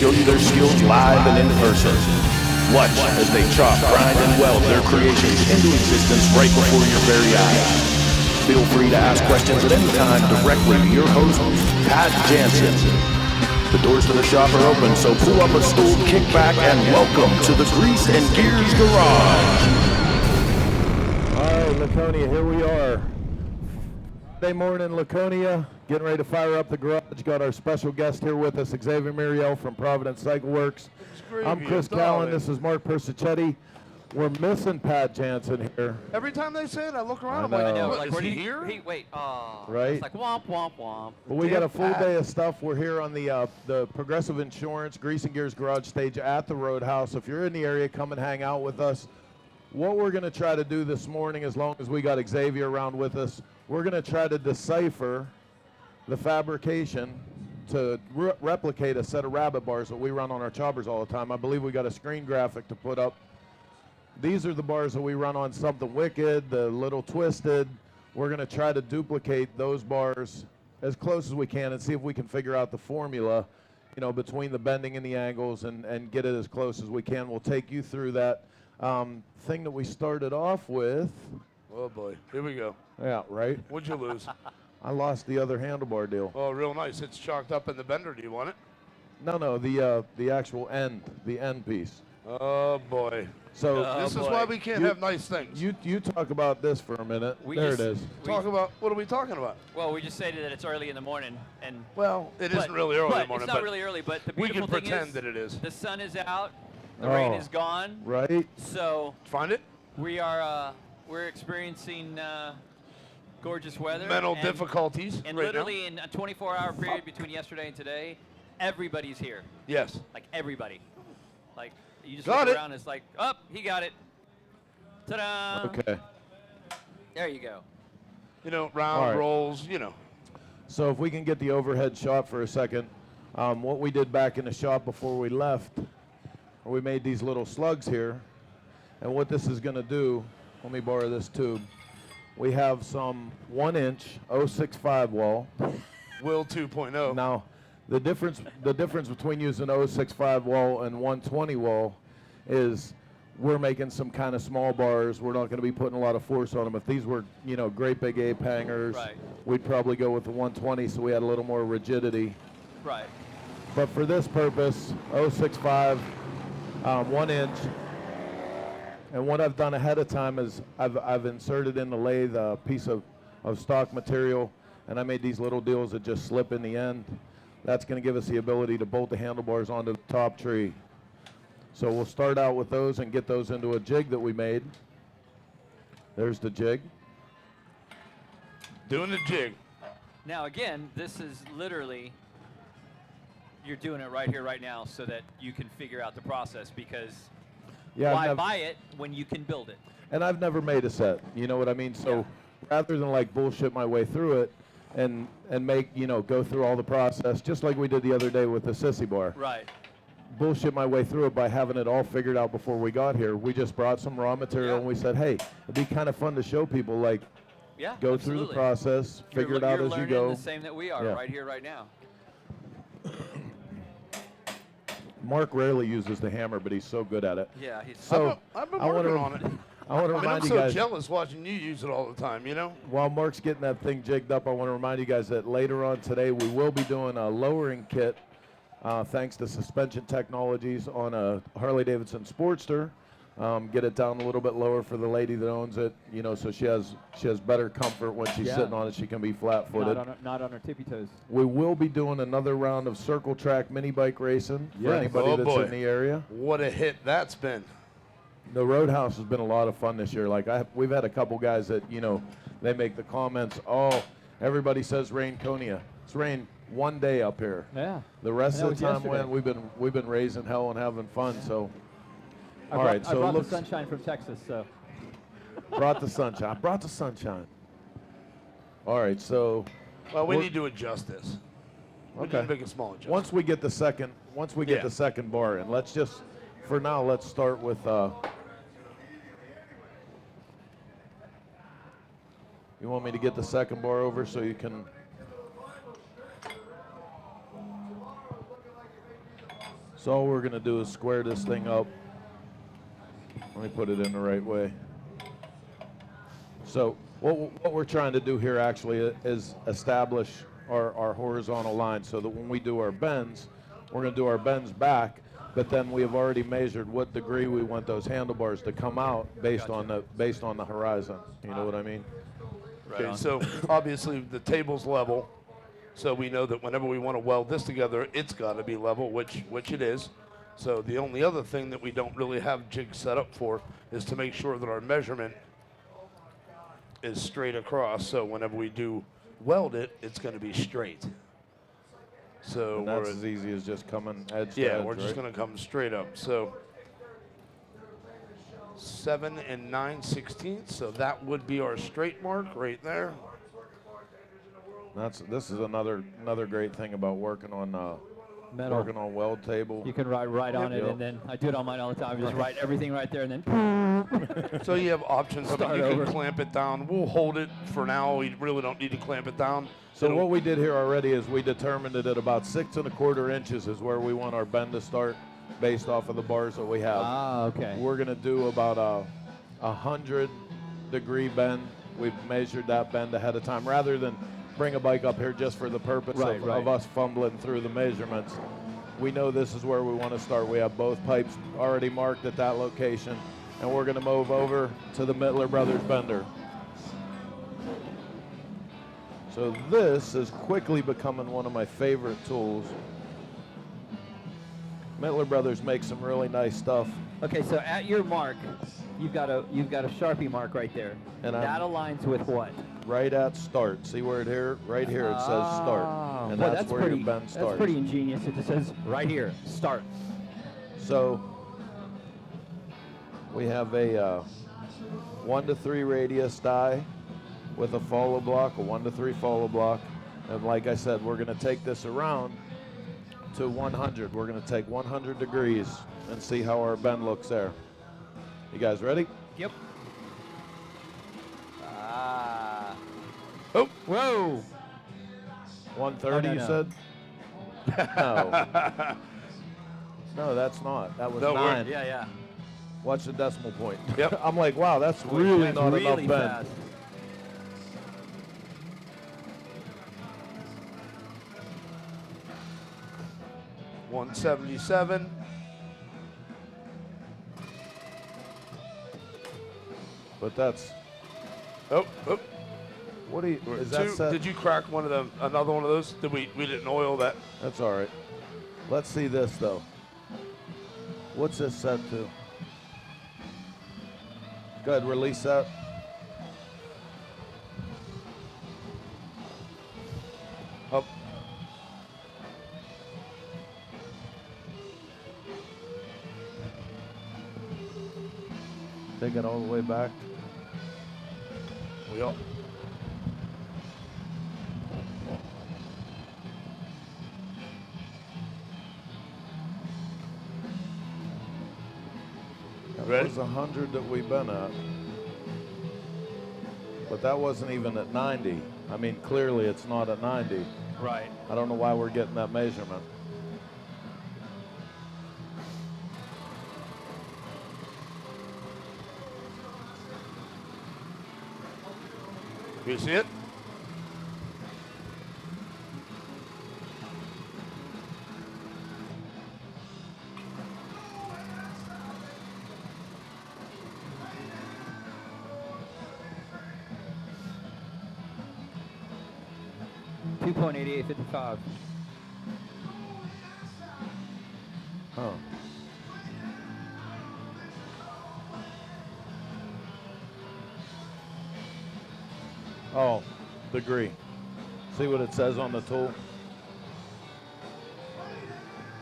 show you their skills live and in person. Watch as they chop, grind, and weld their creations into existence right before your very eyes. Feel free to ask questions at any time directly to your host, Pat Jansen. The doors to the shop are open, so pull up a stool, kick back, and welcome to the Grease and Gears Garage. All right, Laconia, here we are. Friday morning, Laconia, getting ready to fire up the garage. Got our special guest here with us, Xavier Muriel from Providence Cycle Works. I'm Chris Callen. This is Mark Persichetti. We're missing Pat Jansen here. Every time they say it, I look around. I I'm know. like, is he here? Wait. Right? It's like womp, womp, womp. But we got a full day of stuff. We're here on the Progressive Insurance Grease and Gears Garage stage at the Roadhouse. If you're in the area, come and hang out with us. What we're going to try to do this morning, as long as we got Xavier around with us, we're going to try to decipher the fabrication to replicate a set of rabbit bars that we run on our choppers all the time. I believe we got a screen graphic to put up. These are the bars that we run on Something Wicked, the Little Twisted. We're going to try to duplicate those bars as close as we can and see if we can figure out the formula, you know, between the bending and the angles and get it as close as we can. We'll take you through that thing that we started off with. Oh, boy. Here we go. Yeah, right? What'd you lose? I lost the other handlebar deal. Oh, real nice. It's chalked up in the bender. Do you want it? No, the actual end, the end piece. Oh, boy. So this is why we can't have nice things. You talk about this for a minute. There it is. Talk about, what are we talking about? Well, we just stated that it's early in the morning, and well, it isn't really early in the morning. It's not really early, but the we beautiful can thing pretend is that it is. The sun is out, the rain is gone. Right. So find it. We're experiencing gorgeous weather. Mental difficulties. And right literally in a 24-hour period between yesterday and today, everybody's here. Yes. Like everybody. Like you just got look it. around, it's like, oh, he got it. Ta-da! Okay. There you go. You know, round rolls, you know. So if we can get the overhead shot for a second, what we did back in the shop before we left, we made these little slugs here. And what this is going to do, let me borrow this tube. We have some 1-inch 065 wall. Will 2.0. Now, the difference between using 065 wall and 120 wall is we're making some kind of small bars. We're not going to be putting a lot of force on them. If these were, you know, great big ape hangers, we'd probably go with the 120 so we had a little more rigidity. Right. But for this purpose, 065, 1 inch. And what I've done ahead of time is I've inserted in the lathe a piece of stock material, and I made these little deals that just slip in the end. That's going to give us the ability to bolt the handlebars onto the top tree. So we'll start out with those and get those into a jig that we made. There's the jig. Doing the jig. Now again, this is literally, you're doing it right here, right now, so that you can figure out the process, because why buy it when you can build it? And I've never made a set, you know what I mean? So rather than like bullshit my way through it and make, you know, go through all the process, just like we did the other day with the sissy bar. Right. Bullshit my way through it by having it all figured out before we got here. We just brought some raw material and we said, hey, it'd be kind of fun to show people, like, go through the process, figure it out as you go. You're the same that we are right here, right now. Mark rarely uses the hammer, but he's so good at it. Yeah, he's so. I've been working on it. I want to remind you guys. I'm so jealous watching you use it all the time, you know? While Mark's getting that thing jigged up, I want to remind you guys that later on today we will be doing a lowering kit thanks to Suspension Technologies on a Harley-Davidson Sportster. Get it down a little bit lower for the lady that owns it, you know, so she has better comfort when she's sitting on it. She can be flat-footed. Not on her tippy toes. We will be doing another round of circle track mini bike racing for anybody that's in the area. What a hit that's been. The Roadhouse has been a lot of fun this year. Like we've had a couple guys that, you know, they make the comments, oh, everybody says Laconia. It's rained one day up here. Yeah. The rest of the time when we've been raising hell and having fun. So I brought the sunshine from Texas, so. Brought the sunshine. I brought the sunshine. All right, so. Well, we need to adjust this. We need to make a small adjustment. Once we get the second bar in, let's just, for now, let's start with. You want me to get the second bar over so you can. So all we're going to do is square this thing up. Let me put it in the right way. So what we're trying to do here actually is establish our horizontal line so that when we do our bends, we're going to do our bends back, but then we have already measured what degree we want those handlebars to come out based on the horizon. You know what I mean? Right. Okay, so obviously the table's level, so we know that whenever we want to weld this together, it's got to be level, which it is. So the only other thing that we don't really have jigs set up for is to make sure that our measurement is straight across. So whenever we do weld it, it's going to be straight. So and that's as easy as just coming edge to edge, yeah, we're just going to come straight up. So 7 9/16. So that would be our straight mark right there. This is another great thing about working on metal. Working on weld table. You can write right on it, and then I do it on mine all the time. Just write everything right there, and then. So you have options. I mean, you can clamp it down. We'll hold it for now. We really don't need to clamp it down. So what we did here already is we determined that at about 6 1/4 inches is where we want our bend to start, based off of the bars that we have. Ah, okay. We're going to do about a 100-degree bend. We've measured that bend ahead of time, rather than bring a bike up here just for the purpose of us fumbling through the measurements. We know this is where we want to start. We have both pipes already marked at that location, and we're going to move over to the Mittler Brothers bender. So this is quickly becoming one of my favorite tools. Mittler Brothers makes some really nice stuff. Okay, so at your mark, you've got a Sharpie mark right there. And that aligns with what? Right at start. See where right here it says start. And that's where your bend starts. That's pretty ingenious. It just says right here, start. So we have a 1 to 3 radius die with a follow block, a 1 to 3 follow block. And like I said, we're going to take this around to 100. We're going to take 100 degrees and see how our bend looks there. You guys ready? Yep. Oh, whoa. 130, you said? No. No, that's not. That was 9. Yeah. Watch the decimal point. Yep. I'm like, wow, that's really not enough bend. Fast. $177. But that's. Oh. What do you? Is that set? Did you crack another one of those? We didn't oil that? That's all right. Let's see this though. What's this set to? Go ahead, release that. Up. Take it all the way back. Yep. That was 100 that we've been at. But that wasn't even at 90. I mean, clearly it's not at 90. Right. I don't know why we're getting that measurement. You see it? $2.8855. Huh. Oh, degree. See what it says on the tool?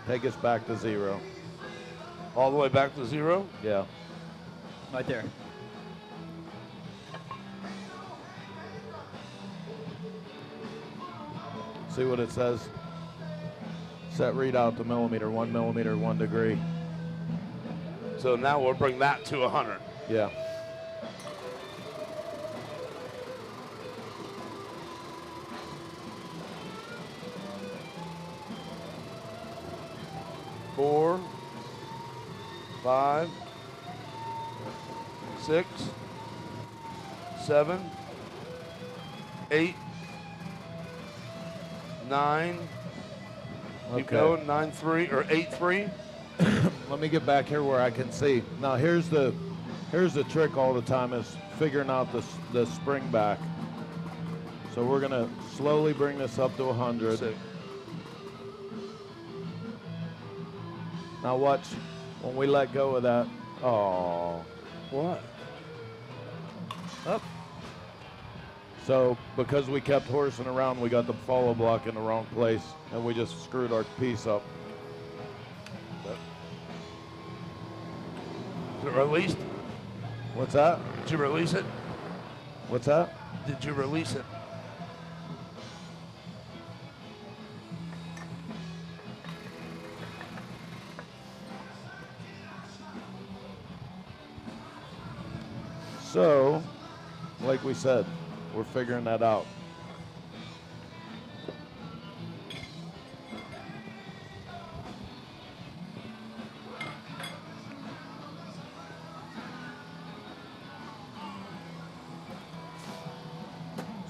Take us back to 0. All the way back to 0? Yeah. Right there. See what it says? Set readout to millimeter, 1 millimeter, 1 degree. So now we'll bring that to 100. Yeah. 4, 5, 6, 7, 8, 9. Keep going. 9-3 or 8-3. Let me get back here where I can see. Now here's the trick all the time is figuring out the spring back. So we're gonna slowly bring this up to 100. 6. Now watch when we let go of that. Oh, What? Up. so because we kept horsing around, we got the follow block in the wrong place, and we just screwed our piece up. Is it released? What's that? Did you release it? What's that? Did you release it? So, like we said, we're figuring that out.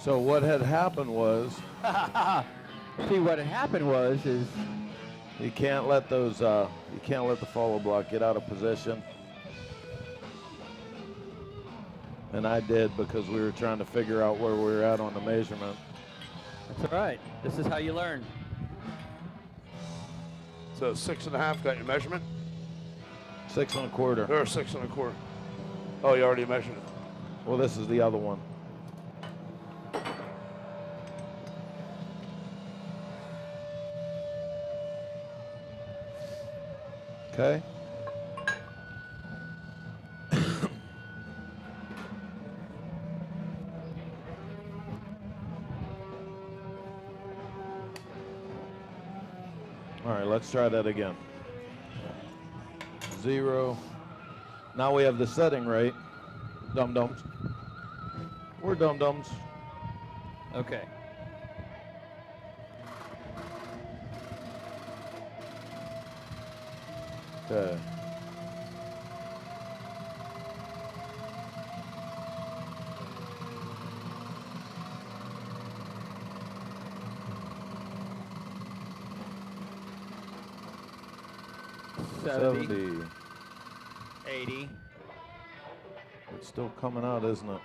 So what had happened was, See, what had happened was you can't let those, you can't let the follow block get out of position. And I did because we were trying to figure out where we were at on the measurement. that's all right. This is how you learn. So 6.5 got your measurement? 6 1/4. Or 6 1/4. Oh, you already measured it. Well, this is the other one. Okay. All right, let's try that again. 0. Now we have the setting right. Dum-dums. We're dum-dums. Okay. Okay. $70, $80. It's still coming out, isn't it?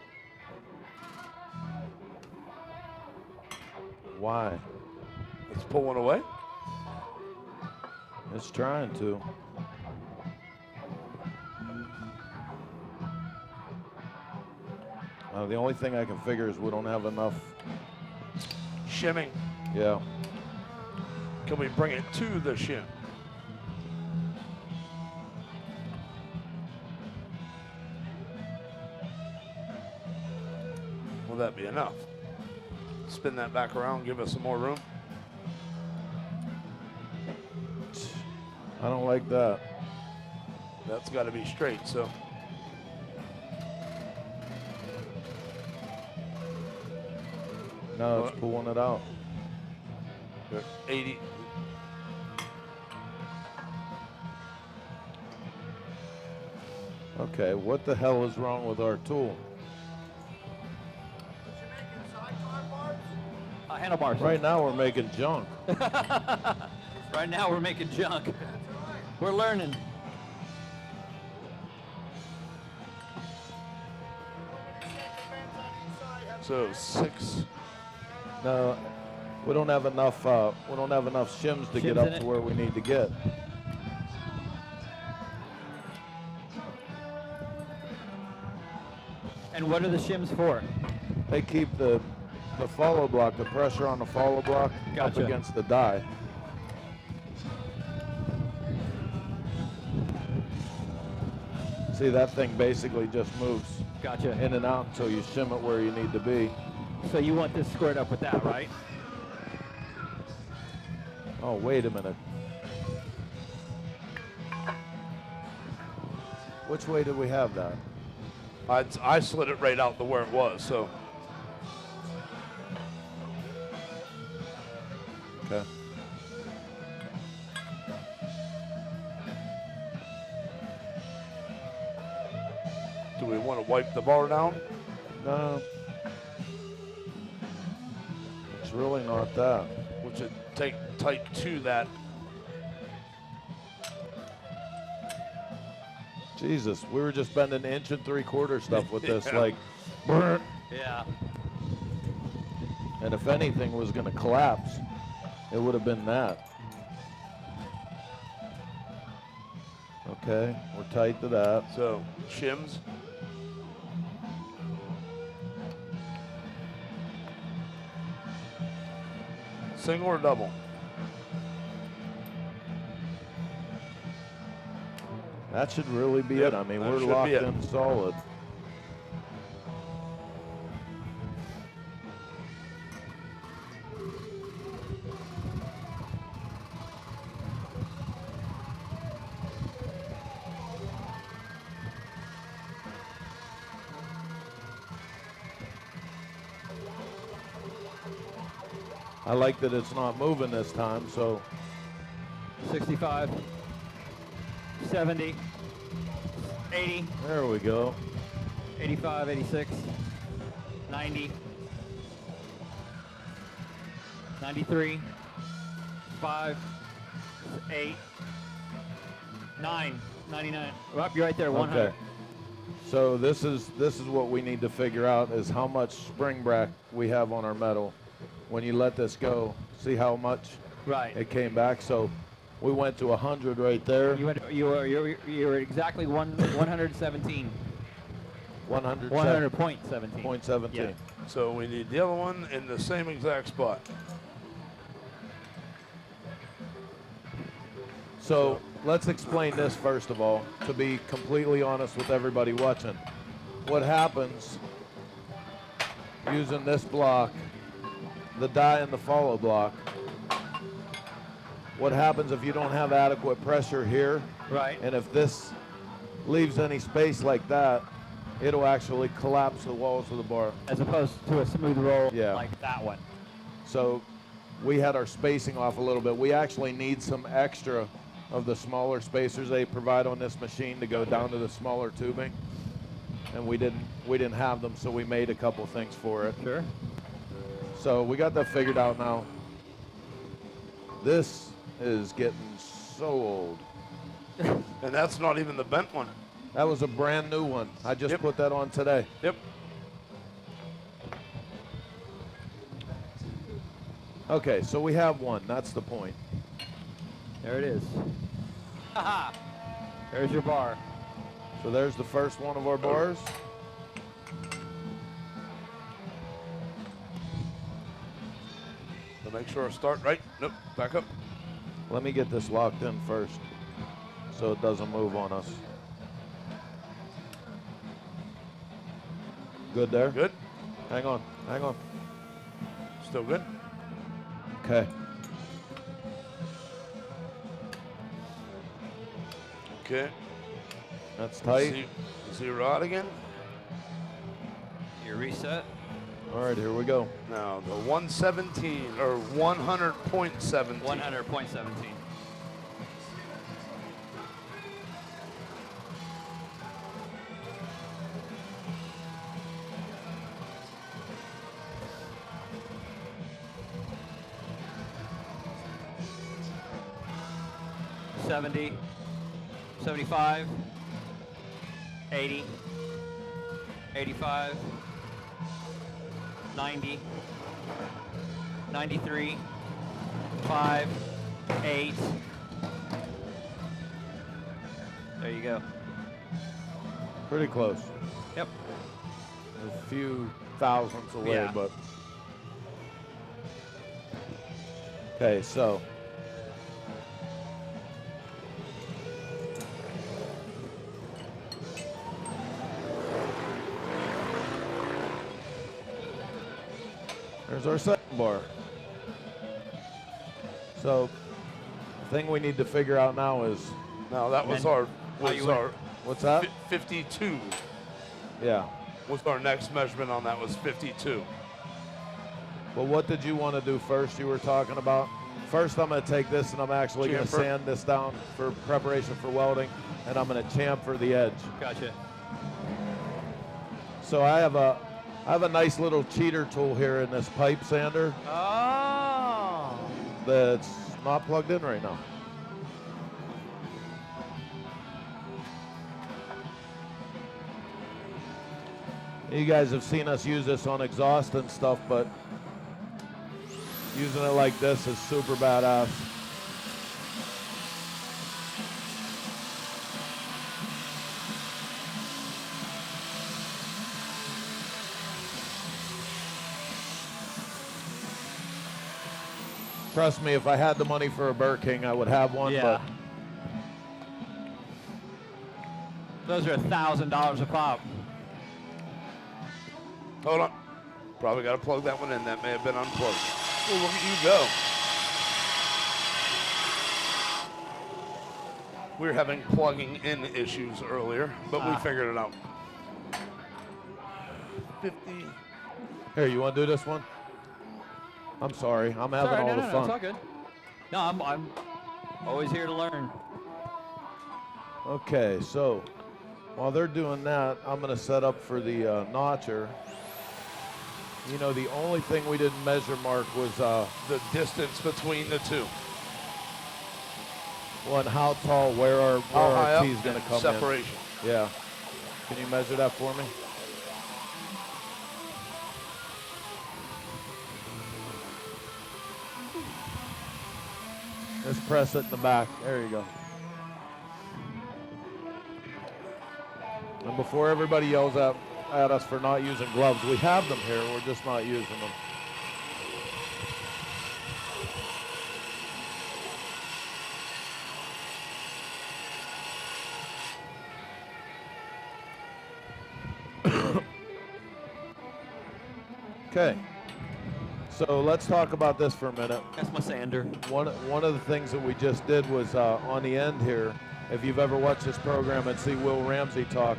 Why? It's pulling away. It's trying to. The only thing I can figure is we don't have enough. Shimming. Yeah. Can we bring it to the shim? Will that be enough? Spin that back around, give us some more room. I don't like that. That's got to be straight, so. No, it's pulling it out. 80. Okay, what the hell is wrong with our tool? Handlebars. Right now we're making junk. Right now we're making junk. We're learning. So 6. No, we don't have enough. We don't have enough shims to get Shims up in to it? where we need to get. And what are the shims for? They keep the follow block, the pressure on the follow block Gotcha. up against the die. See, that thing basically just moves Gotcha. in and out until you shim it where you need to be. So you want this squared up with that, right? Oh, wait a minute. Which way did we have that? I slid it right out to where it was, so. Okay. Do we want to wipe the bar down? No. It's really not that. Which would take tight to that. Jesus, we were just bending 1 3/4 stuff with this, like, brr. Yeah. And if anything was going to collapse, it would have been that. Okay, we're tight to that. So, shims. Single or double? That should really be it. I mean, we're locked in solid. I like that it's not moving this time, so. 65, 70, 80. There we go. 85, 86, 90, 93, 5, 8, 9, 99. Well, you're right there, 100. Okay. So this is what we need to figure out is how much spring brack we have on our metal. When you let this go, see how much it came back. So we went to 100 right there. You were exactly 117. 100.17. 0.17. Yeah. So we need the other one in the same exact spot. So let's explain this first of all, to be completely honest with everybody watching. What happens using this block, the die and the follow block, what happens if you don't have adequate pressure here, and if this leaves any space like that, it'll actually collapse the walls of the bar. As opposed to a smooth roll like that one. So we had our spacing off a little bit. We actually need some extra of the smaller spacers they provide on this machine to go down to the smaller tubing, and we didn't have them, so we made a couple things for it. Sure. So we got that figured out now. This is getting so old. And that's not even the bent one. That was a brand new one. I just put that on today. Yep. Okay, so we have one. That's the point. There it is. Haha. There's your bar. So there's the first one of our bars. So make sure I start right. Nope, back up. Let me get this locked in first so it doesn't move on us. Good there? Good. Hang on, hang on. Still good? Okay. Okay. That's tight. Zero out again. Your reset. All right, here we go. Now the 117 or 100.17. 100.17. $70, 75, 80, 85, 90, 93, 5, 8. There you go. Pretty close. Yep. A few thousandths away, but. Okay, so. There's our second bar. So the thing we need to figure out now is. Now that was our. What's that? 52. Yeah. What's our next measurement on that was 52. Well, what did you want to do first? You were talking about. First, I'm going to take this and I'm actually going to sand this down for preparation for welding, and I'm going to chamfer the edge. Gotcha. So I have a nice little cheater tool here in this pipe sander. Oh. That's not plugged in right now. You guys have seen us use this on exhaust and stuff, but using it like this is super badass. Trust me, if I had the money for a Burger King, I would have one. Yeah. But those are $1,000 a pop. Hold on. Probably got to plug that one in. That may have been unplugged. Well, look at you go. We were having plugging in issues earlier, but we figured it out. 50. Here, you want to do this one? I'm sorry. I'm having all the fun. No, it's all good. No, I'm always here to learn. Okay, so while they're doing that, I'm going to set up for the notcher. You know, the only thing we didn't measure, Mark, was the distance between the two. One, how tall, where our T is going to come separation. in. Yeah. Can you measure that for me? Just press it in the back. There you go. And before everybody yells at us for not using gloves, we have them here. We're just not using them. Okay. So let's talk about this for a minute. That's my sander. One of the things that we just did was on the end here, if you've ever watched this program and see Will Ramsey talk,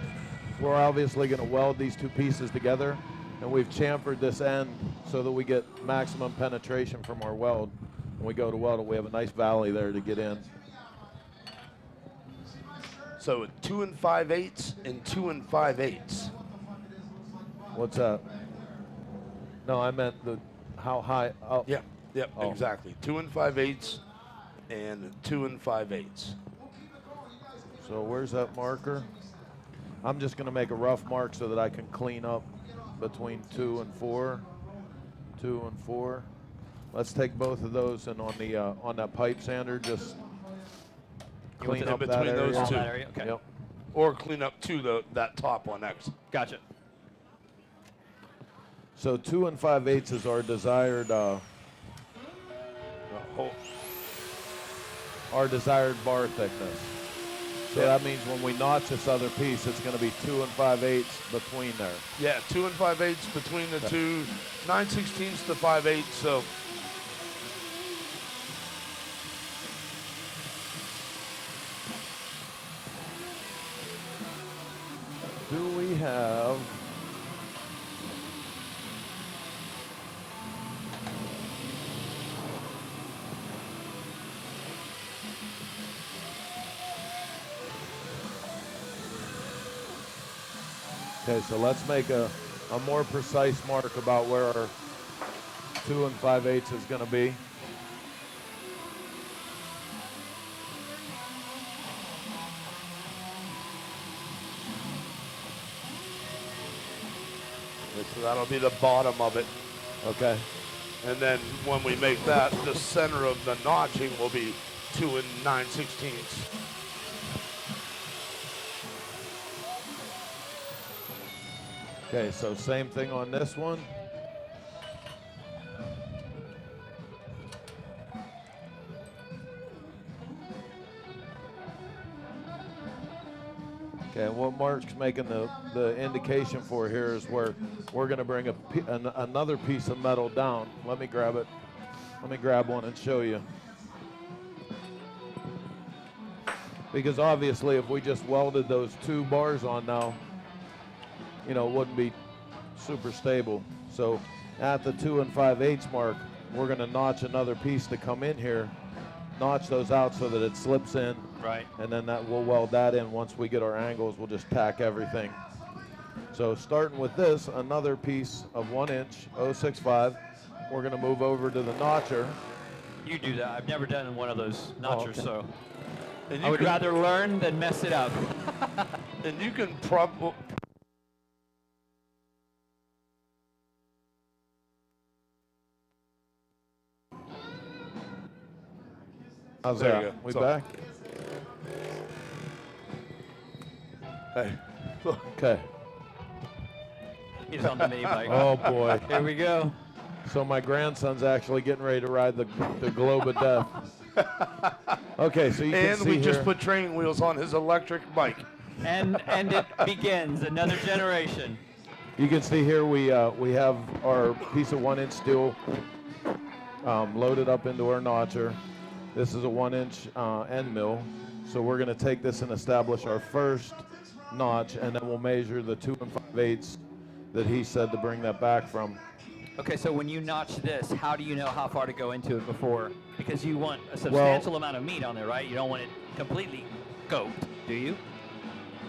we're obviously going to weld these two pieces together, and we've chamfered this end so that we get maximum penetration from our weld. When we go to weld it, we have a nice valley there to get in. So 2 5/8 and 2 5/8. What's that? No, I meant how high. Oh. Yep, exactly. 2 5/8 and 2 5/8. So where's that marker? I'm just going to make a rough mark so that I can clean up between 2 and 4. 2 and 4. Let's take both of those, and on the on that pipe sander, just clean up between that those area. two. That area? Okay. Yep. Or clean up that top one next. Gotcha. So 2 5/8 is our desired bar thickness. So that means when we notch this other piece, it's going to be 2 5/8 between there. Yeah, 2 5/8 between the two, 9/16 to 5/8. So do we have? Okay, so let's make a more precise mark about where our 2 5/8 is going to be. So that'll be the bottom of it. Okay. And then when we make that, the center of the notching will be 2 9/16. Okay, so same thing on this one. Okay, and what Mark's making the indication for here is where we're going to bring another piece of metal down. Let me grab it. Let me grab one and show you. Because obviously if we just welded those two bars on now, you know, it wouldn't be super stable. So at the 2 5/8 mark, we're going to notch another piece to come in here, notch those out so that it slips in. Right. And then we'll weld that in. Once we get our angles, we'll just tack everything So starting with this, another piece of 1 inch 065. We're going to move over to the notcher. You do that. I've never done one of those notchers, okay. so I would rather learn than mess it up. And you can probably... How's there that? You go. We Sorry. back? Hey. Okay. He's on the mini bike. Oh, boy. Here we go. So my grandson's actually getting ready to ride the Globe of Death. Okay, so you can see And we just here- put training wheels on his electric bike. And it begins another generation. You can see here we have our piece of 1 inch steel loaded up into our notcher. This is a 1 inch end mill. So we're going to take this and establish our first notch, and then we'll measure the 2 5/8 that he said to bring that back from. Okay, so when you notch this, how do you know how far to go into it before? Because you want a substantial amount of meat on there, right? You don't want it completely goat, do you?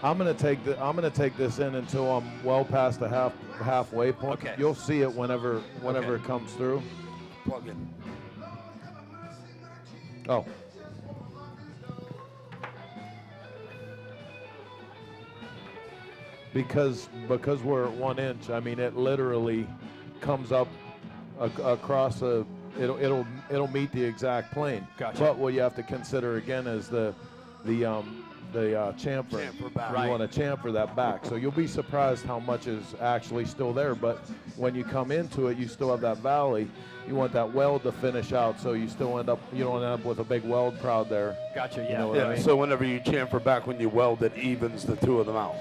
I'm gonna take this in until I'm well past the halfway point. Okay. You'll see it whenever it comes through. Plug in. Oh. Because we're at 1 inch, I mean it literally comes up across it'll meet the exact plane. Gotcha. But what you have to consider again is the chamfer. Chamfer back. You want to chamfer that back. So you'll be surprised how much is actually still there. But when you come into it, you still have that valley. You want that weld to finish out, so you don't end up with a big weld proud there. Gotcha, yeah. You know what I mean? So whenever you chamfer back, when you weld, it evens the two of them out.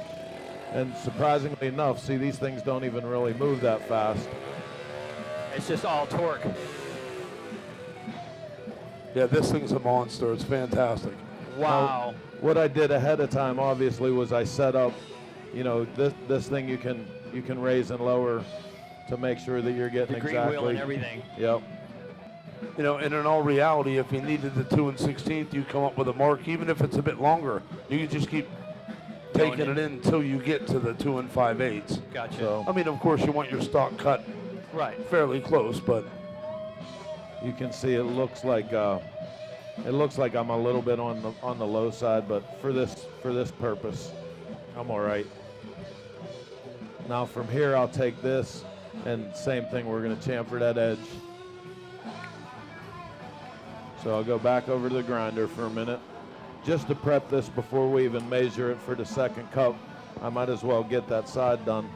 And surprisingly enough, see, these things don't even really move that fast. It's just all torque. Yeah, this thing's a monster. It's fantastic. Wow. Now, what I did ahead of time, obviously, was I set up, this thing you can raise and lower to make sure that you're getting The green exactly. wheel and everything. Yep. And in all reality, if you needed the 2 1/16, you come up with a mark, even if it's a bit longer. You can just keep taking it in until you get to the 2 5/8. Gotcha. So I mean, of course, you want your stock cut right. fairly close, but you can see it looks like I'm a little bit on the low side, but for this purpose, I'm all right. Now from here, I'll take this, and same thing, we're going to chamfer that edge. So I'll go back over to the grinder for a minute. Just to prep this before we even measure it for the second cup, I might as well get that side done.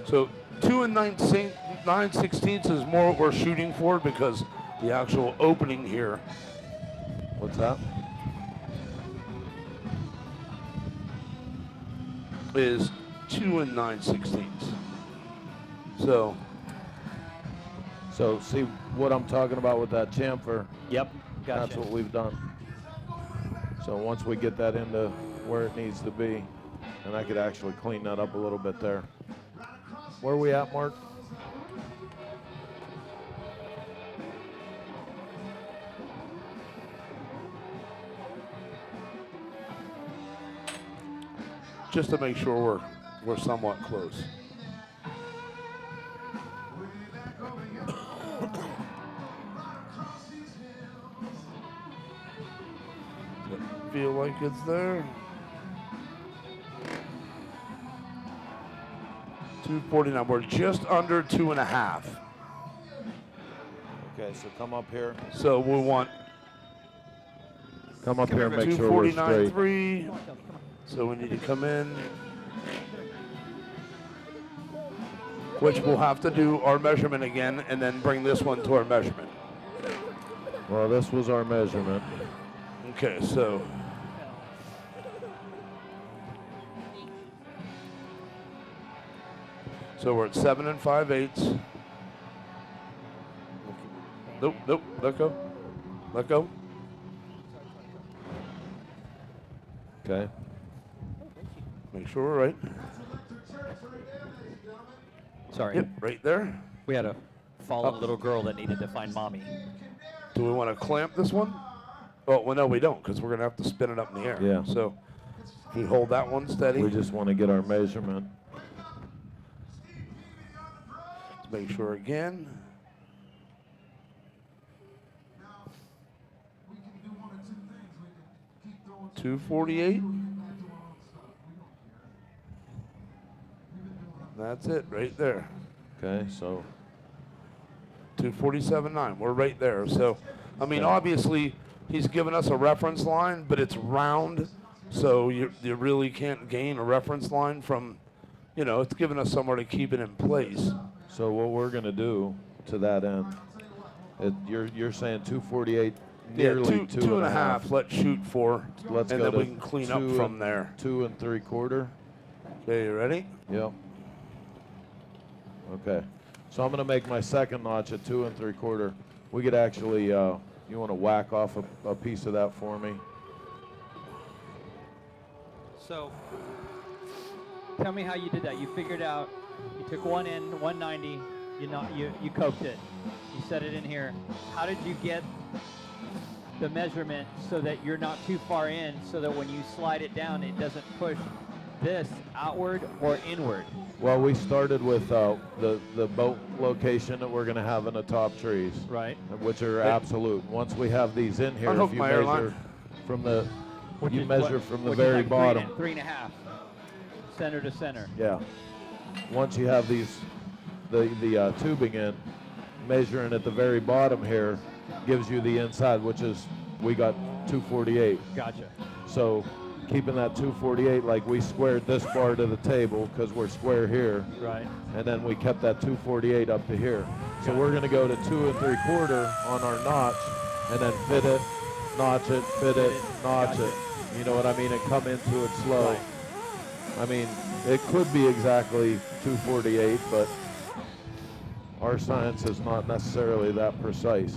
So 2 9/16 is more what we're shooting for, because the actual opening here. What's that? Is 2 9/16. So see what I'm talking about with that chamfer? Yep. Gotcha. That's what we've done. So once we get that into where it needs to be, and I could actually clean that up a little bit there. Where are we at, Mark? just to make sure we're somewhat close. Feel like it's there. 249. We're just under 2.5. Okay, so come up here. So we want Come up here and make sure we're straight. 249.3. So we need to come in, which we'll have to do our measurement again and then bring this one to our measurement. Well, this was our measurement. Okay, so we're at 7 5/8. Nope, nope. Let go. Let go. Okay. Make sure we're right. Sorry. Yep, right there. We had a fallen little girl that needed to find mommy. Do we want to clamp this one? Oh, well, no, we don't, because we're going to have to spin it up in the air. Yeah. So if we hold that one steady. We just want to get our measurement. Let's make sure again. $248. That's it right there. Okay, so 247.9. We're right there. So, I mean, obviously, he's given us a reference line, but it's round, so you really can't gain a reference line from, you know, it's given us somewhere to keep it in place. So what we're going to do to that end, you're saying 248, nearly yeah, two and a half. Let's shoot for, Let's and go then to we can clean up from there. 2 3/4. Okay, you ready? Yep. Okay. So I'm going to make my second notch at 2 3/4. We could actually, you want to whack off a piece of that for me? So, tell me how you did that. You figured out, you took one end, 190, you coked it. You set it in here. How did you get the measurement so that you're not too far in, so that when you slide it down, it doesn't push this outward or inward? Well, we started with the boat location that we're going to have in the top trees. Right. Which are absolute. Once we have these in here, Unhook if you my measure airline. from the, you measure from the Which very is like bottom. 3.5, center to center. Yeah. Once you have these, the tubing in, measuring at the very bottom here gives you the inside, which is, we got 248. Gotcha. So keeping that 248, like we squared this bar to the table because we're square here. Right. And then we kept that 248 up to here. So we're going to go to 2 3/4 on our notch and then fit it, notch it, fit it, notch it. You know what I mean? And come into it slow. Right. I mean, it could be exactly 248, but our science is not necessarily that precise.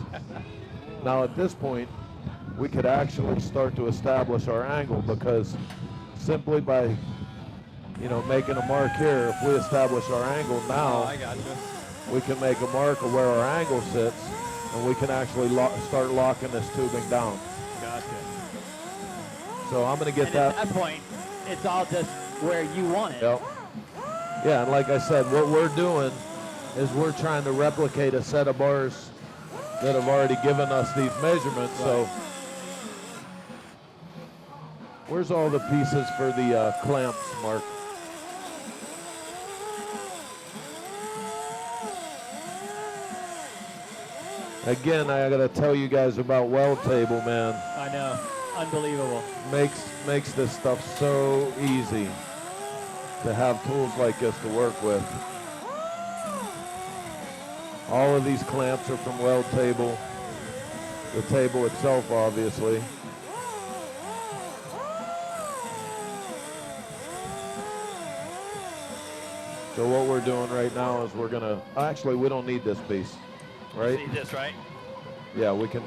Now at this point, we could actually start to establish our angle, because simply by, you know, making a mark here, if we establish our angle now, I gotcha. we can make a mark of where our angle sits, and we can actually start locking this tubing down. Gotcha. So I'm going to get And that. at that point, it's all just where you want it. Yep. Yeah, and like I said, what we're doing is we're trying to replicate a set of bars that have already given us these measurements. So where's all the pieces for the clamps, Mark? Again, I gotta tell you guys about weld table, man. I know. Unbelievable. Makes this stuff so easy to have tools like this to work with. All of these clamps are from weld table. The table itself, obviously. So what we're doing right now is we're gonna, actually we don't need this piece, right? See this, right? Yeah, we can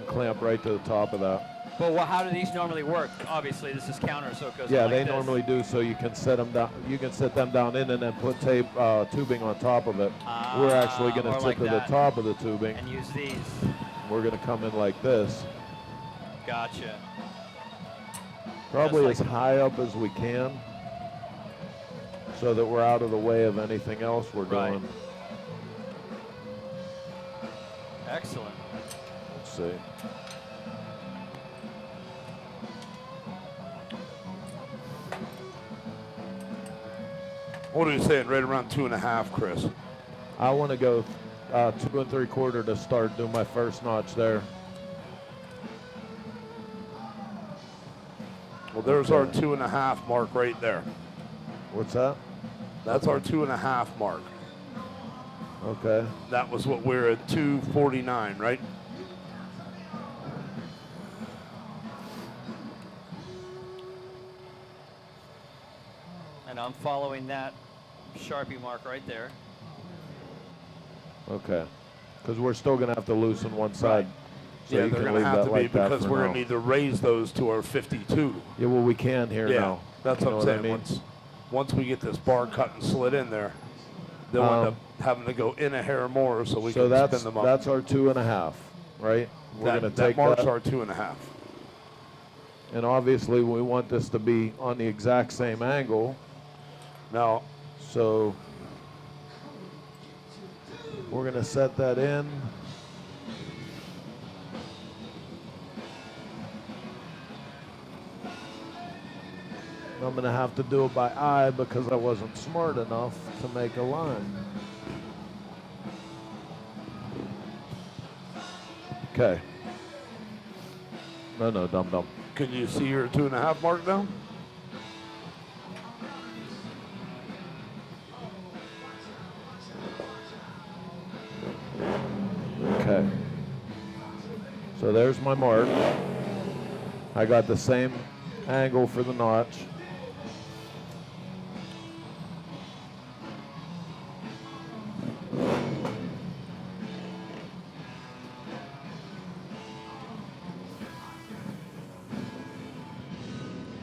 clamp right to the top of that. But how do these normally work? Obviously, this is counter, so it goes Yeah, like they this. normally do, so you can set them down. You can set them down in and then put tubing on top of it. We're actually going to tip like to the that. top of the tubing. And use these. We're going to come in like this, Gotcha. probably as Just like- high up as we can, so that we're out of the way of anything else we're Right. doing. Excellent. Let's see. What are you saying? Right around 2.5, Chris. I want to go 2 3/4 to start doing my first notch there. Well, there's our 2.5 mark right there. What's that? That's our 2.5 mark. Okay. That was what we're at 249, right? And I'm following that Sharpie mark right there. Okay. Because we're still going to have to loosen one side. Right. So yeah, you they're can going to leave have that to be like that because for we're now. going to need to raise those to our 52. Yeah, well, we can here Yeah, now. that's You what know I'm saying. I mean? Once we get this bar cut and slid in there, they'll end up having to go in a hair more so we can spin them up. That's our 2.5, right? We're going to take that marks that. our 2.5. And obviously we want this to be on the exact same angle. Now, so we're going to set that in. I'm going to have to do it by eye because I wasn't smart enough to make a line. Okay. No, dum-dum. Can you see your 2.5 mark now? Okay. So there's my mark. I got the same angle for the notch.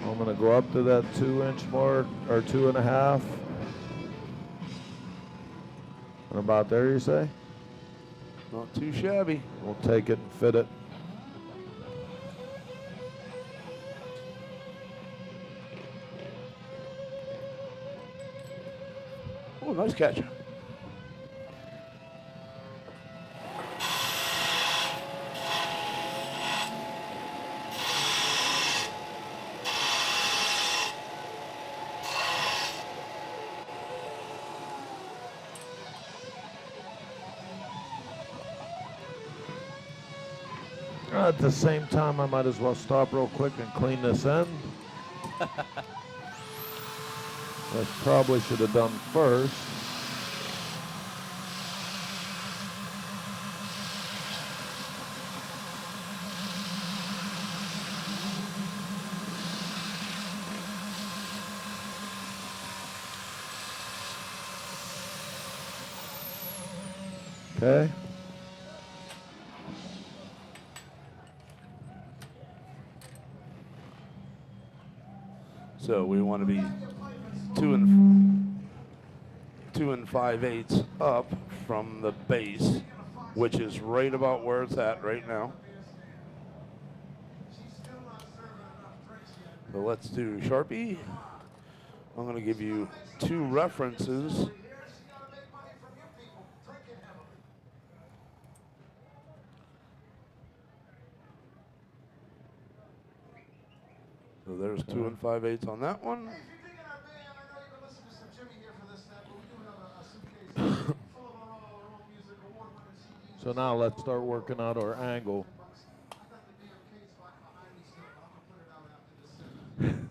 I'm going to go up to that 2-inch mark, or 2.5. And about there, you say? Not too shabby. We'll take it and fit it. Oh, nice catch. At the same time, I might as well stop real quick and clean this end. That probably should have done first. Okay. So we want to be 2 5/8 up from the base, which is right about where it's at right now. So let's do Sharpie. I'm going to give you 2 references. So there's 2 5/8 on that one. So now let's start working out our angle.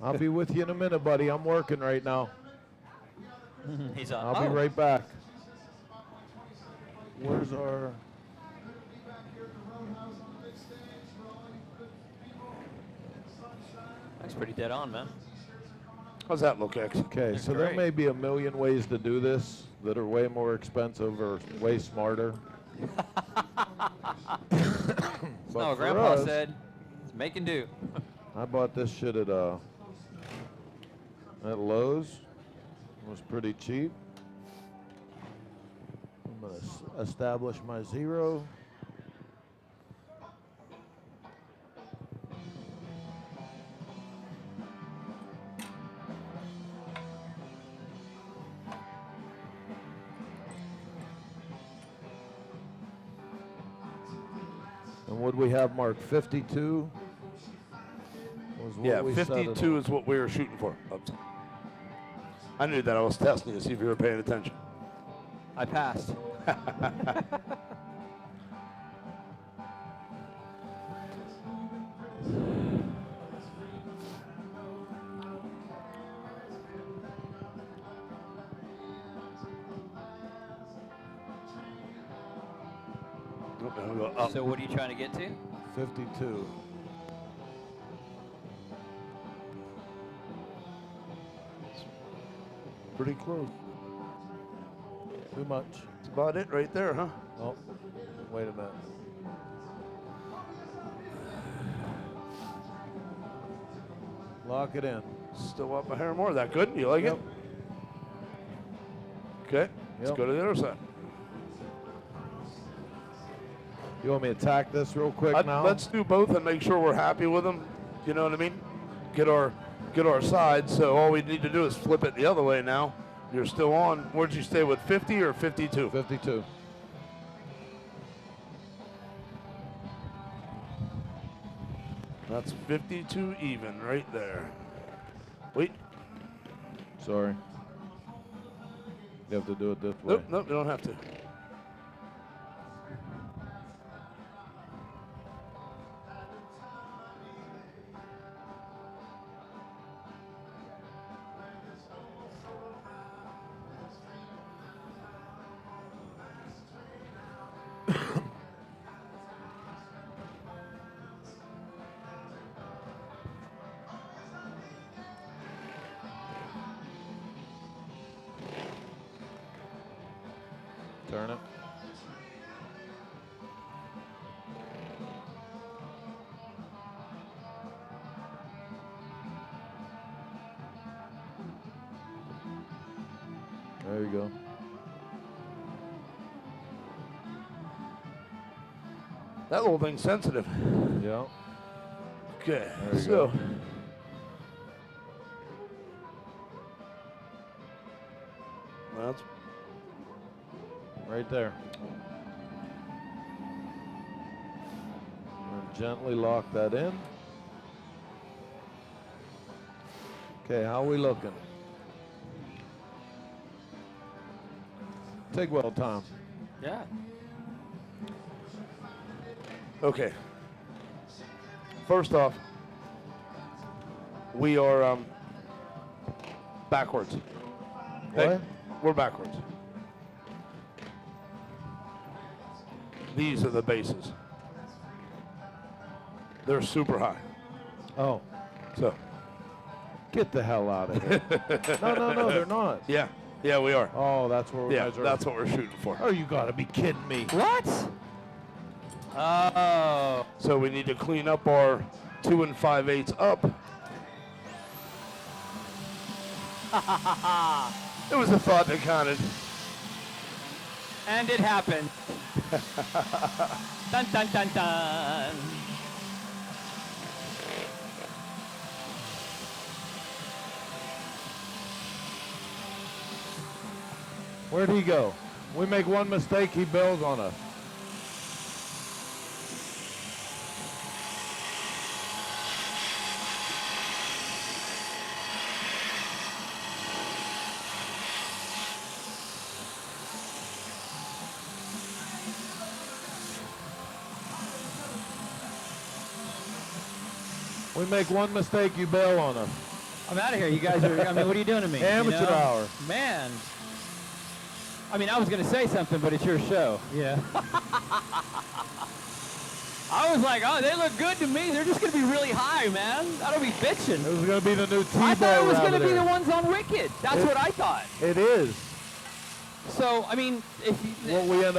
I'll be with you in a minute, buddy. I'm working right now. He's on. I'll be right back. Where's our... That's pretty dead on, man. How's that look, X? Okay, That's so there great. may be a million ways to do this that are way more expensive or way smarter. No, Grandpa said, it's making do. I bought this shit at Lowe's. It was pretty cheap. I'm going to establish my 0. And what we have marked 52? Yeah, 52 is what we were shooting for. Oops. I knew that. I was testing you to see if you were paying attention. I passed. So what are you trying to get to? 52. Pretty close. Too much. about it right there, huh? Oh, wait a minute. Lock it in. Still up a hair more. That good? You like it? Okay. Let's go to the other side. You want me to tack this real quick now? Let's do both and make sure we're happy with them. You know what I mean? Get our side. So all we need to do is flip it the other way now. You're still on. Where'd you stay with 50 or 52? 52. That's 52 even right there. Wait. Sorry. You have to do it this way. Nope, you don't have to. Turn it. There you go. That little thing's sensitive. Yeah. Okay, There you so. go. That's right there. And gently lock that in. Okay, how we looking? Take well, Tom. Yeah. okay. First off, we are backwards. What? We're backwards. These are the bases. They're super high. Oh, So, get the hell out of here. No, they're not. yeah, we are. Oh, that's where we're Yeah, measuring. that's what we're shooting for. Oh, you gotta be kidding me. What? Oh. So we need to clean up our 2 5/8 up. It was a thought that counted. And it happened. Dun dun dun dun. Where'd he go? We make one mistake, he bails on us. We make one mistake, you bail on us. I'm out of here. You guys are, I mean, what are you doing to me? Amateur you know? hour. Man. I mean, I was going to say something, but it's your show. Yeah. I was like, oh, they look good to me. They're just going to be really high, man. That'll be bitching. It was going to be the new T-Bow I thought it was going to be Rabbiter. the ones on Wicked. That's what I thought. It is. So, I mean, if you, Well, we end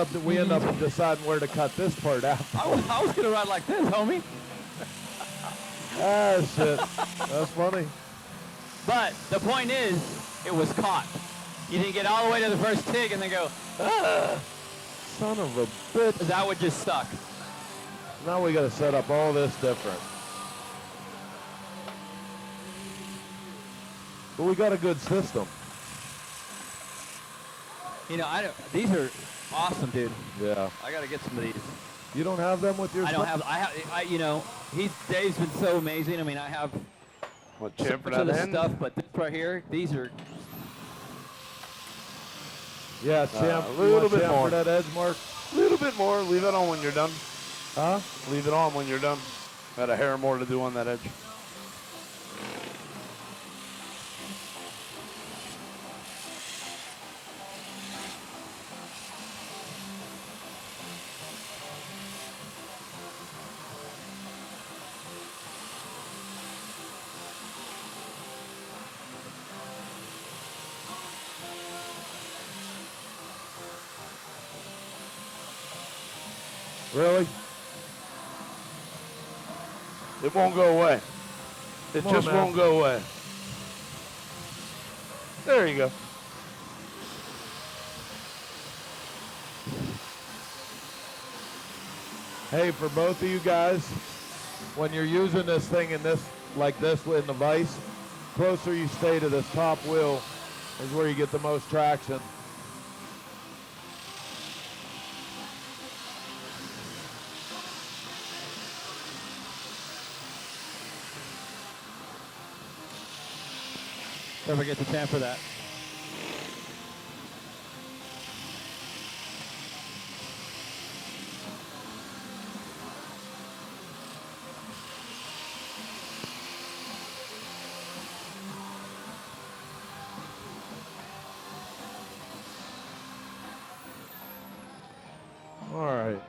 up deciding where to cut this part out. I was going to ride like this, homie. Ah, shit. That's funny. But the point is, it was caught. You didn't get all the way to the first TIG and then go, ugh. Son of a bitch. That would just suck. Now we got to set up all this different. But we got a good system. You know, these are awesome, dude. Yeah. I got to get some of these. You don't have them with your I don't have, you know, Dave's been so amazing. I mean, I have What, so chamfer much of that the end? stuff, but this right here, these are, Yeah, champ. a little bit chamfer more. that edge mark. A little bit more. Leave it on when you're done. Huh? Leave it on when you're done. Got a hair more to do on that edge. Really? It won't go away. It Come on, just man. won't go away. There you go. Hey, for both of you guys, when you're using this thing in this, like this in the vise, closer you stay to this top wheel is where you get the most traction. Don't forget to chamfer that. All right.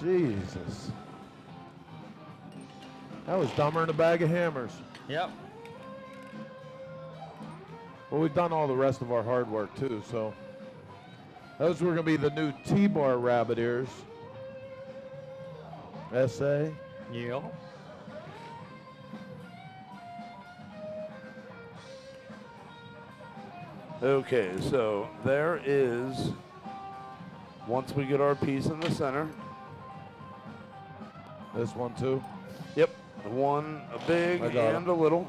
Jesus. That was dumber than a bag of hammers. Yep. Well, we've done all the rest of our hard work too, so. Those were gonna be the new T-bar rabbit ears. SA. Yeah. Okay, so there is, once we get our piece in the center. This one too. Yep, one a big I got and a little.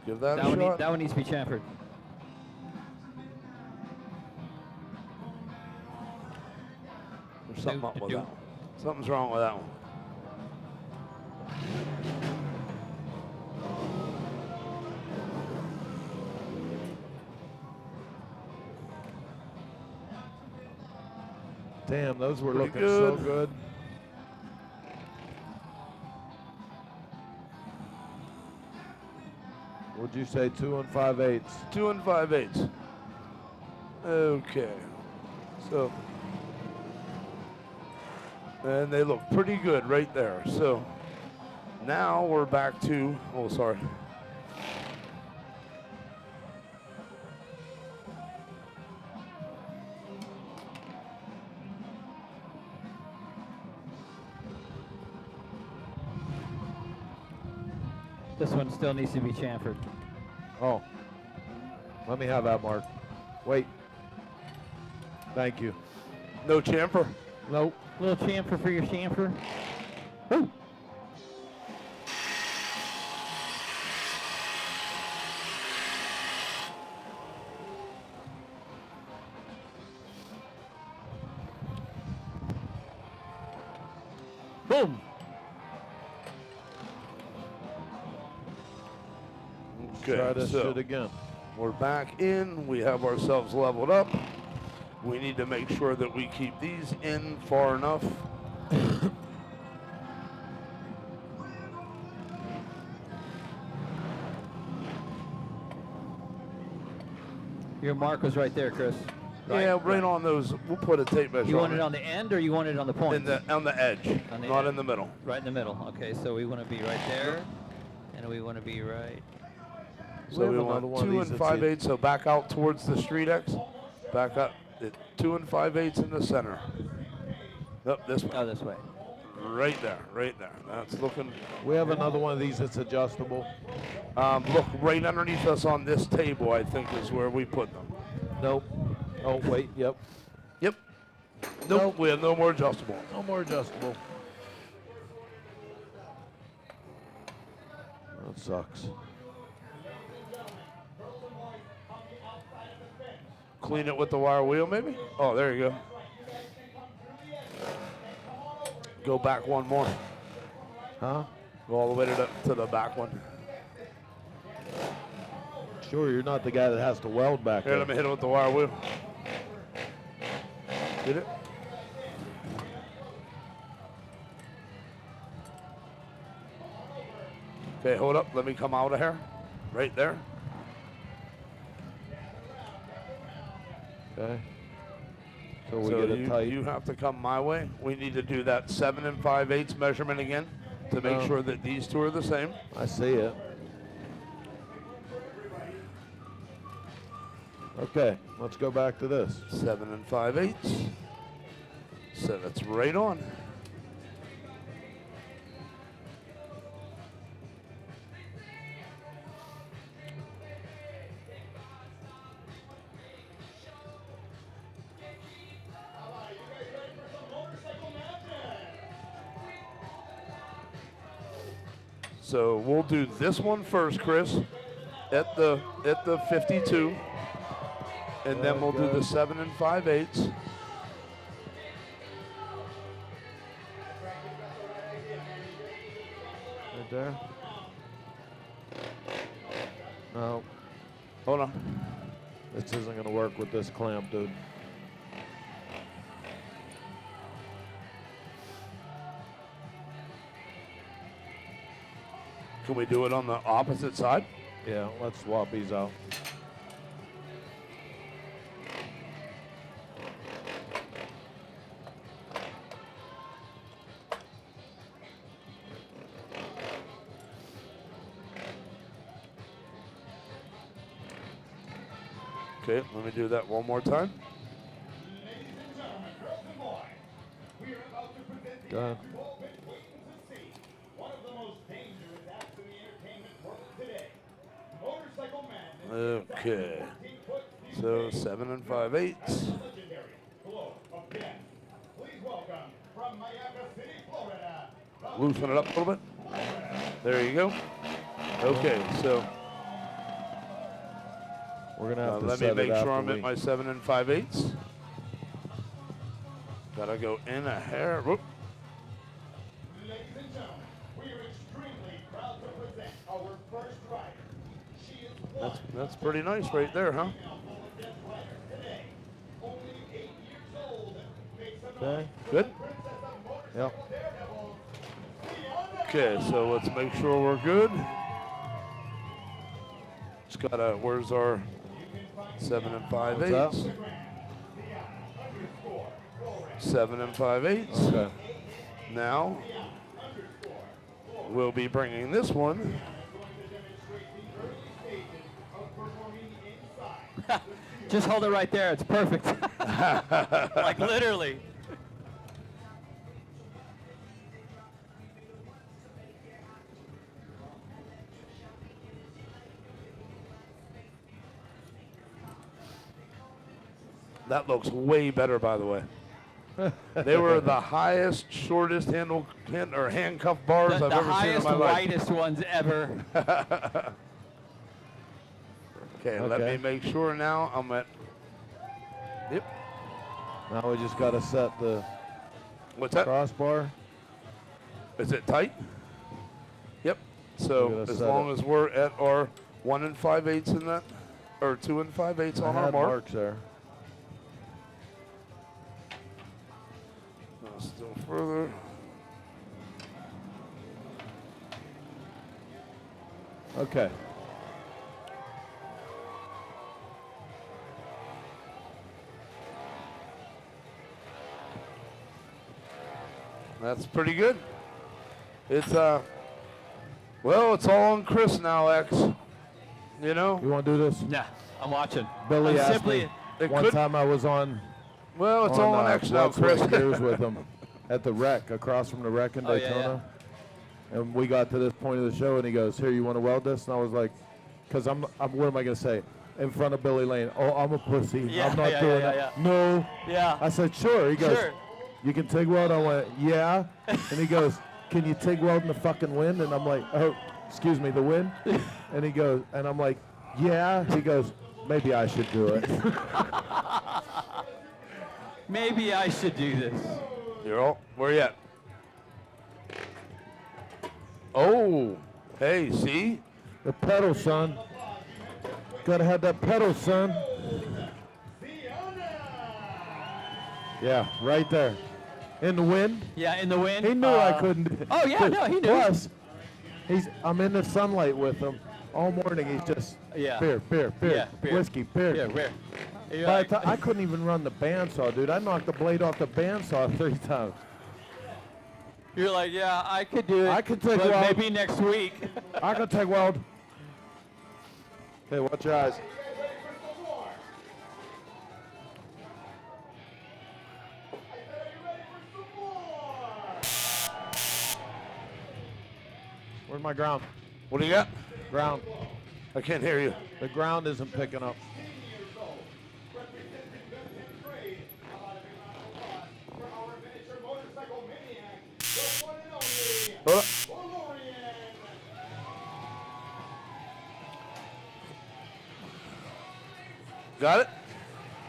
Give that a shot. That one needs to be chamfered. There's something up with that one. Something's wrong with that one. Damn, those were Pretty looking good. so good. Would you say 2 5/8? 2 5/8. Okay, so, and they look pretty good right there. So now we're back to, oh, sorry. This one still needs to be chamfered. Oh, let me have that, Mark. Wait. Thank you. No chamfer. Nope. Little chamfer for your chamfer. Woo. Boom. Okay, Try this so shit again. we're back in. We have ourselves leveled up. We need to make sure that we keep these in far enough. Your mark was right there, Chris. Yeah, right on those. We'll put a tape measure You want on it on the end or you want it on the point? on the edge, On the not edge. in the middle. Right in the middle. Okay, so we want to be right there, and we want to be right. So we have want another one of 2 these and that's 5/8. So back out towards the street X. Back up. 2 and 5/8 in the center. Nope, this way. Oh, this way. Right there, right there. That's looking. We have another one of these that's adjustable. Look right underneath us on this table. I think is where we put them. Nope. Oh, wait. Yep. Yep. Nope. We have no more adjustable. No more adjustable. That sucks. Clean it with the wire wheel, maybe. Oh, there you go. Go back one more. Huh? Go all the way to the back one. Sure, you're not the guy that has to weld back Here, there. let me hit it with the wire wheel. Get it? Okay, hold up. Let me come out of here. Right there. Okay. So we So get it tight. you have to come my way. We need to do that 7 and 5/8 measurement again to make Oh. sure that these two are the same. I see it. Okay, let's go back to this. 7 5/8. So that's right on. So we'll do this one first, Chris, at the 52, and then we'll do the 7 5/8. Right there. No, Hold on. this isn't going to work with this clamp, dude. Can we do it on the opposite side? Yeah, let's swap these out. Okay, let me do that one more time. Go ahead. Okay. So 7 5/8. Loosen it up a little bit. There you go. Okay, so We're going to have to let me set make it sure I'm after at my 7 5/8. Gotta go in a hair. Whoop. Ladies and gentlemen, we are extremely proud to present our first rider. She is That's pretty nice right there, huh? today, only 8 years old. Okay. Good. Yep. Okay, so let's make sure we're good. Just gotta, where's our 7 What's up? 5/8? 7 5/8. Okay. Now, we'll be bringing this one. Just hold it right there. It's perfect. Like literally. That looks way better, by the way. They were the highest, shortest handcuff bars The I've ever seen in highest, my life. widest ones ever. Okay, let me make sure now I'm at. Yep. Now we just got to set the What's that? crossbar. Is it tight? Yep. We're So gonna as set long it. as we're at our 1 5/8 in that, or 2 5/8 on I our had mark. marks there. Still further. Okay. That's pretty good. It's well, it's all on Chris now, X. You know? You want to do this? Yeah, I'm watching. Billy I'm asked simply, me one time I was on. Well, it's all on X now, Chris. Gears with him at the wreck, across from the wreck in Oh, yeah, Daytona. And we got to this point of the show, and he goes, "Here, you want to weld this?" And I was like, "Cause I'm what am I gonna say?" In front of Billy Lane. "Oh, I'm a pussy. Yeah, I'm not yeah, doing yeah, that." yeah. No. yeah. I said, "Sure." He goes, Sure. "You can TIG weld?" I went, "Yeah." And he goes, "Can you TIG weld in the fucking wind?" And I'm like, "Oh, excuse me, the wind?" And he goes, and I'm like, "Yeah." He goes, "Maybe I should do it." Maybe I should do this. You're all, where you at? Oh, hey, see? The pedal, son. Gotta have that pedal, son. Yeah, right there. In the wind. Yeah, in the wind. He knew I couldn't do it. Oh, yeah, no, he knew. Plus, I'm in the sunlight with him all morning. He's just Yeah. beer, Yeah, beer. whiskey, beer. Yeah, where? You're By like- the time, I couldn't even run the bandsaw, dude. I knocked the blade off the bandsaw 3 times. You're like, yeah, I could do it. I could take but weld. maybe next week. I can TIG weld. Hey, watch your eyes. Where's my ground? What do you got? Ground. I can't hear you. The ground isn't picking up. Hold up. Got it?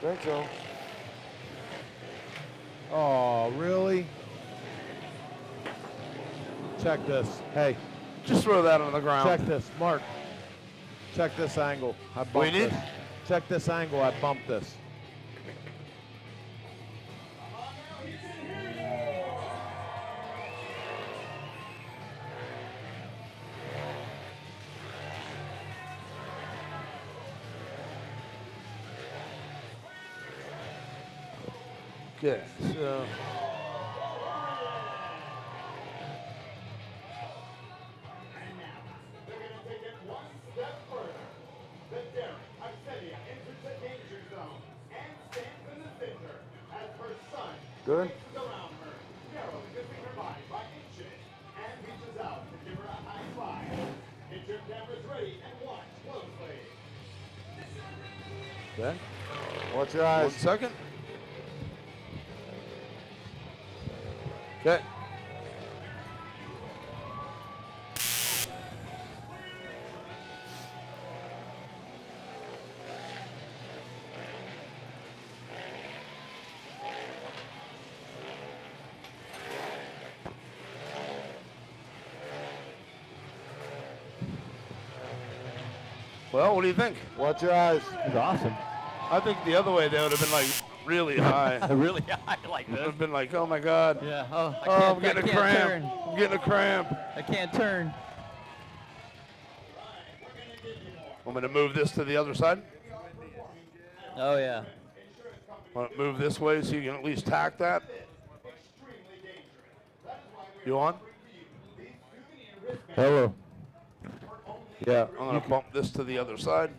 Think so. Oh, really? Check this. Hey, Just throw that on the ground. check this. Mark, check this angle. I bumped need? this. Check this angle. I bumped this. Okay, so. Good. Okay. Watch your 1 eyes. second. Okay. Well, what do you think? Watch your eyes. It's awesome. I think the other way they would have been like really high. Really high like Would this. have been like, oh my God. Yeah. Oh, I Oh, can't, I'm getting I a can't cramp. turn. I'm getting a cramp. I can't turn. I'm going to move this to the other side. Oh yeah. Want to move this way so you can at least tack that? You on? Hello. Yeah. I'm going to bump this to the other side.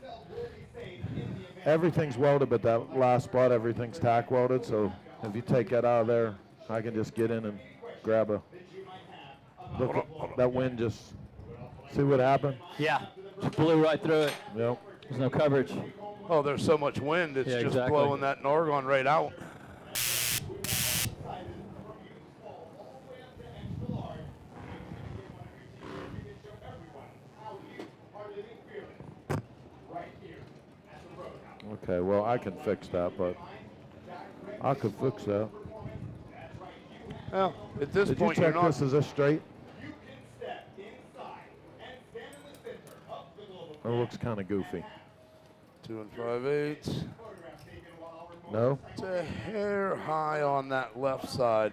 Everything's welded, but that last spot, everything's tack welded. So if you take that out of there, I can just get in and grab a. Look, that wind just. See what happened? Yeah. Just blew right through it. Yep. There's no coverage. Oh, there's so much wind, it's Yeah, just exactly. blowing that Norgon right out. Okay, well, I can fix that, but I could fix that. Well, at this Did you point, you're check not. this? Is this straight? It looks kind of goofy. 2 5/8. No? It's a hair high on that left side.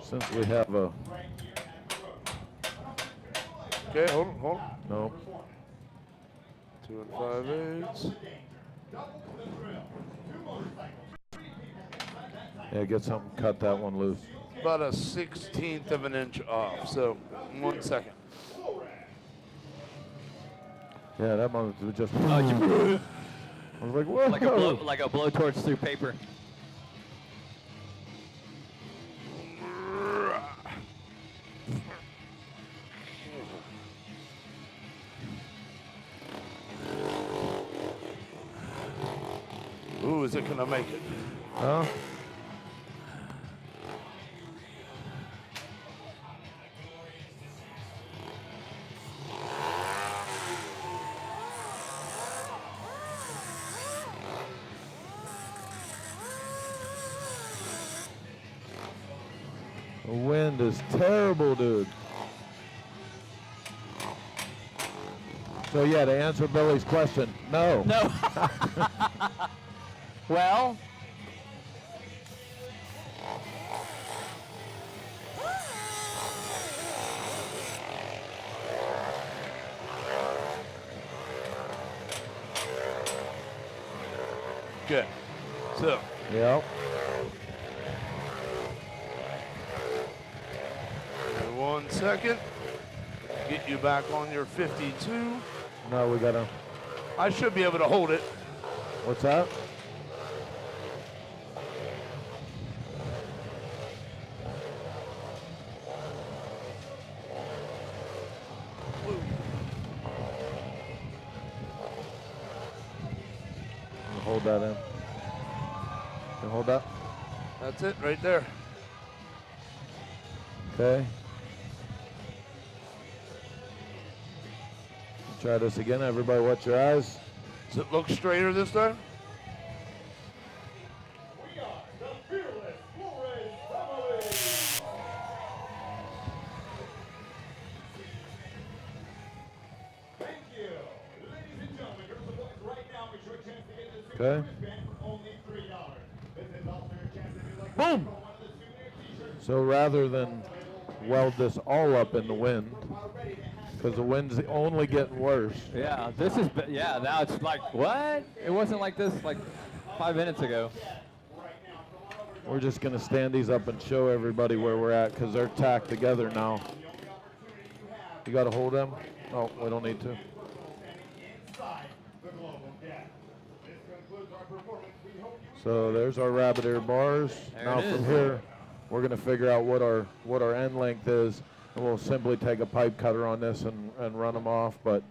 Since we have a. Okay, hold on. No. 2 5/8. Yeah, get something, cut that one loose. About a 1/16 of an inch off. So, 1 second. Yeah, that one was just. Oh, you, I was like, whoa. like a blowtorch through paper. Ooh, is it gonna make it? Huh? The wind is terrible, dude. So yeah, to answer Billy's question, no. No. Well. Good. So, Yep. 1 second. Get you back on your 52. No, we gotta. I should be able to hold it. What's that? Hold that in. Can hold that. That's it right there. Okay. Try this again. Everybody watch your eyes. Does it look straighter this time? We are the Fearless Flores family. Thank you. Ladies and gentlemen, here's the boys right now. Make sure a chance to get this Okay. wristband for only $3. This is also your chance if you'd like to Boom. pick up one of the souvenir t-shirts. So rather than weld this all up in the wind, because the wind's only getting worse. Yeah, this is, yeah, now it's like, what? It wasn't like this like 5 minutes ago. We're just going to stand these up and show everybody where we're at because they're tacked together now. You got to hold them? Oh, we don't need to. So there's our rabbit ear bars. There Now it from is. here, we're going to figure out what our end length is, and we'll simply take a pipe cutter on this and run them off. But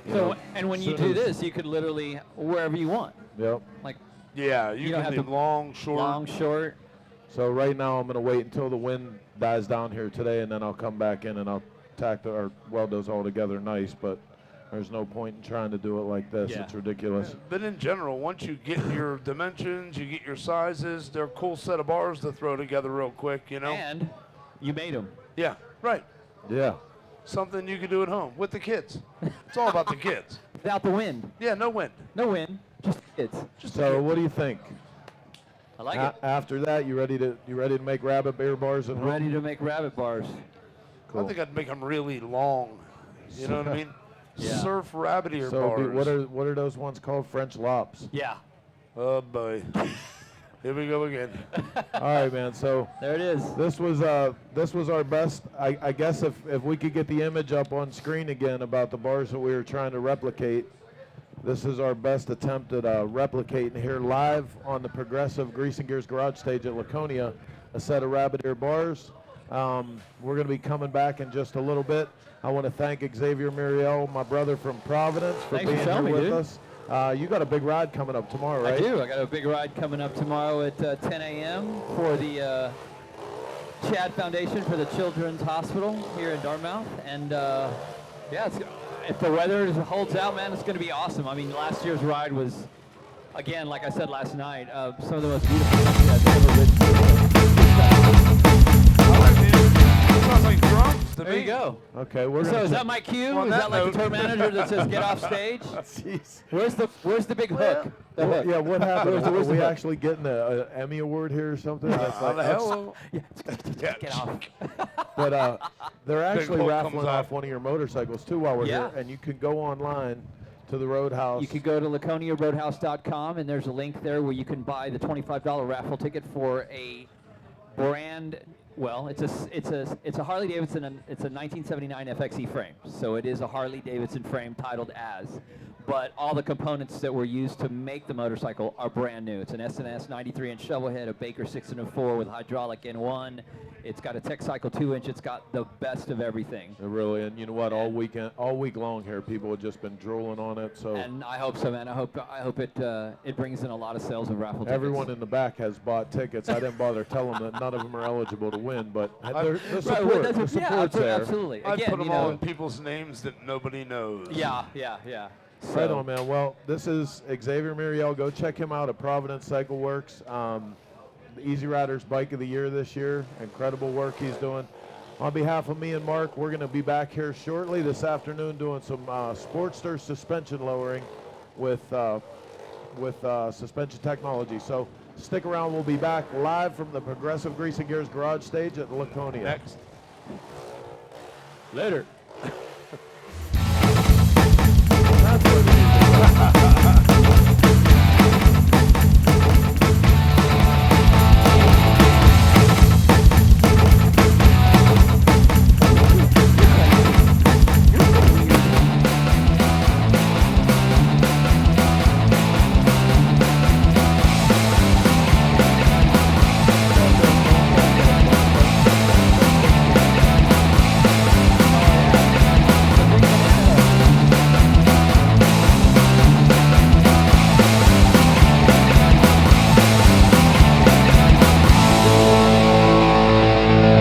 you So, know, and when you soon do as- this, you could literally, wherever you want. Yep. Like Yeah, you, You don't can have leave to- long, short. long, short. So right now I'm going to wait until the wind dies down here today, and then I'll come back in and I'll tack or weld those all together nice. But there's no point in trying to do it like this. Yeah. It's ridiculous. But in general, once you get your dimensions, you get your sizes, they're a cool set of bars to throw together real quick, you know? And you made them. Yeah, right. Yeah. Something you can do at home with the kids. It's all about the kids. Without the wind. Yeah, no wind. No wind, just kids. So what do you think? I like it. After that, you ready to make rabbit ear bars at home? Ready to make rabbit bars. Cool. I think I'd make them really long. You know what I mean? Yeah. Surf rabbit ear So bars. what are those ones called? French lops. Yeah. Oh boy. Here we go again. All right, man. So There it is. this was our best. I guess if we could get the image up on screen again about the bars that we were trying to replicate, this is our best attempt at replicating here live on the Progressive Grease and Gears garage stage at Laconia, a set of rabbit ear bars. We're going to be coming back in just a little bit. I want to thank Xavier Muriel, my brother from Providence, for Thanks for being here showing me, with dude. us. You got a big ride coming up tomorrow, right? I do. I got a big ride coming up tomorrow at 10 a.m. for the Chad Foundation for the Children's Hospital here in Dartmouth. And yeah, if the weather holds out, man, it's going to be awesome. I mean, last year's ride was, again, like I said last night, some of the most beautiful things I've ever ridden. Sounds like drums to There me. you go. Okay, we're So going is that my cue? On Is that that like the note- tour manager that says get off stage? Jeez. Where's the big hook? The hook. Yeah, what happened? Where's Are the we hook? actually getting an Emmy award here or something? That's How the hell? Get off. But they're actually Hulk raffling comes off off. one of your motorcycles too while we're Yeah. here, and you can go online to the Roadhouse. You could go to LaconiaRoadhouse.com, and there's a link there where you can buy the $25 raffle ticket for a brand. Well, it's a Harley Davidson, and it's a 1979 FXE frame. So it is a Harley Davidson frame titled as, but all the components that were used to make the motorcycle are brand new. It's an S&S 93-inch shovel head, a Baker 604 with hydraulic N1. It's got a Tech Cycle 2-inch. It's got the best of everything. It really, and you know what? All week long here, people have just been drooling on it. So And I hope so, man. I hope it brings in a lot of sales of raffle tickets. everyone in the back has bought tickets. I didn't bother telling them that none of them are eligible to win, but the support, well, the support's there. absolutely. I'd Again, put them you all know, in people's names that nobody knows. yeah. Right So- on, man. Well, this is Xavier Muriel. Go check him out at Providence Cycle Works. The Easy Riders Bike of the Year this year. Incredible work he's doing. On behalf of me and Mark, we're going to be back here shortly this afternoon doing some Sportster suspension lowering with suspension technology. So stick around. We'll be back live from the Progressive Grease and Gears garage stage at Laconia. Next. Later.